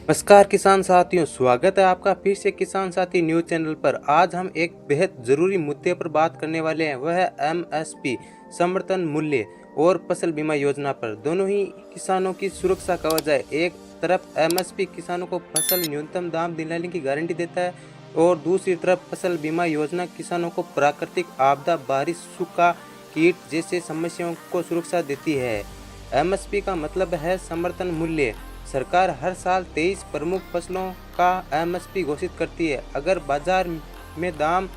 नमस्कार किसान साथियों, स्वागत है आपका फिर से किसान साथी न्यूज चैनल पर। आज हम एक बेहद जरूरी मुद्दे पर बात करने वाले हैं, वह है एमएसपी समर्थन मूल्य और फसल बीमा योजना पर। दोनों ही किसानों की सुरक्षा कवच है। एक तरफ एमएसपी किसानों को फसल न्यूनतम दाम दिलाने की गारंटी देता है और दूसरी तरफ फसल बीमा योजना किसानों को प्राकृतिक आपदा, बारिश, सूखा, कीट जैसे समस्याओं को सुरक्षा देती है। एमएसपी का मतलब है समर्थन मूल्य। सरकार हर साल 23 प्रमुख फसलों का एमएसपी घोषित करती है। अगर बाजार में दाम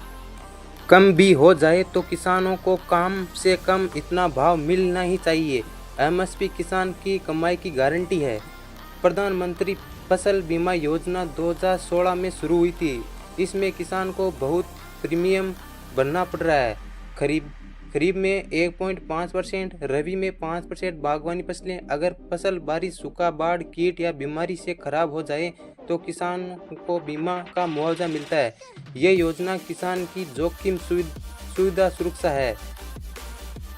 कम भी हो जाए तो किसानों को कम से कम इतना भाव मिलना ही चाहिए। एमएसपी किसान की कमाई की गारंटी है। प्रधानमंत्री फसल बीमा योजना 2016 में शुरू हुई थी। इसमें किसान को बहुत प्रीमियम भरना पड़ रहा है। खरीफ में 1.5%, रबी में 5%। बागवानी फसलें, अगर फसल बारिश, सूखा, बाढ़, कीट या बीमारी से खराब हो जाए तो किसान को बीमा का मुआवजा मिलता है। ये योजना किसान की जोखिम सुविधा सुरक्षा है।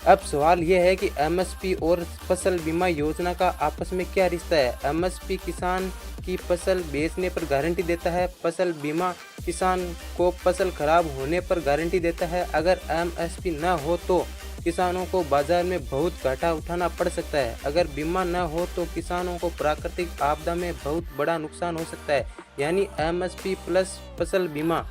अब सवाल यह है कि एमएसपी और फसल बीमा योजना का आपस में क्या रिश्ता है। एमएसपी किसान की फसल बेचने पर गारंटी देता है। फसल बीमा किसान को फसल खराब होने पर गारंटी देता है। अगर एमएसपी न हो तो किसानों को बाजार में बहुत घाटा उठाना पड़ सकता है। अगर बीमा न हो तो किसानों को प्राकृतिक आपदा में बहुत बड़ा नुकसान हो सकता है। यानी एमएसपी प्लस फसल बीमा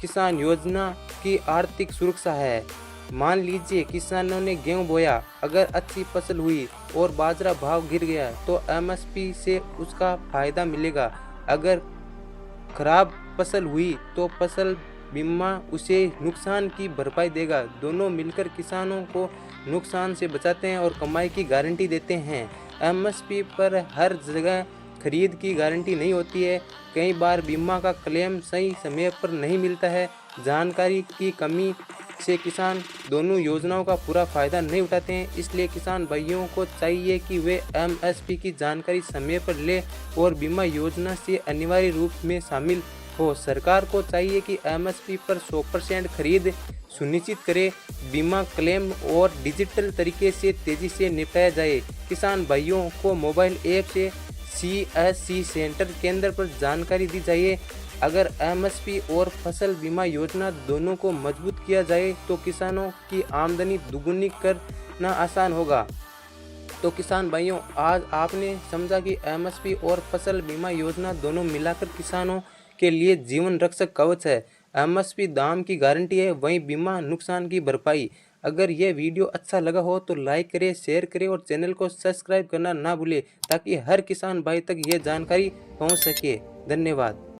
किसान योजना की आर्थिक सुरक्षा है। मान लीजिए किसानों ने गेहूं बोया, अगर अच्छी फसल हुई और बाजरा भाव गिर गया तो एमएसपी से उसका फायदा मिलेगा। अगर खराब फसल हुई तो फसल बीमा उसे नुकसान की भरपाई देगा। दोनों मिलकर किसानों को नुकसान से बचाते हैं और कमाई की गारंटी देते हैं। एमएसपी पर हर जगह खरीद की गारंटी नहीं होती है। कई बार बीमा का क्लेम सही समय पर नहीं मिलता है। जानकारी की कमी से किसान दोनों योजनाओं का पूरा फायदा नहीं उठाते हैं। इसलिए किसान भाइयों को चाहिए कि वे एमएसपी की जानकारी समय पर ले और बीमा योजना से अनिवार्य रूप में शामिल हो। सरकार को चाहिए कि एमएसपी पर 100% खरीद सुनिश्चित करे। बीमा क्लेम और डिजिटल तरीके से तेजी से निपटाया जाए। किसान भाइयों को मोबाइल ऐप से सीएससी सेंटर केंद्र पर जानकारी दी जाए। अगर एमएसपी और फसल बीमा योजना दोनों को मजबूत किया जाए तो किसानों की आमदनी दुगुनी करना आसान होगा। तो किसान भाइयों, आज आपने समझा कि एमएसपी और फसल बीमा योजना दोनों मिलाकर किसानों के लिए जीवन रक्षक कवच है। एमएसपी दाम की गारंटी है, वहीं बीमा नुकसान की भरपाई। अगर यह वीडियो अच्छा लगा हो तो लाइक करें, शेयर करें और चैनल को सब्सक्राइब करना ना भूलें, ताकि हर किसान भाई तक ये जानकारी पहुंच सके। धन्यवाद।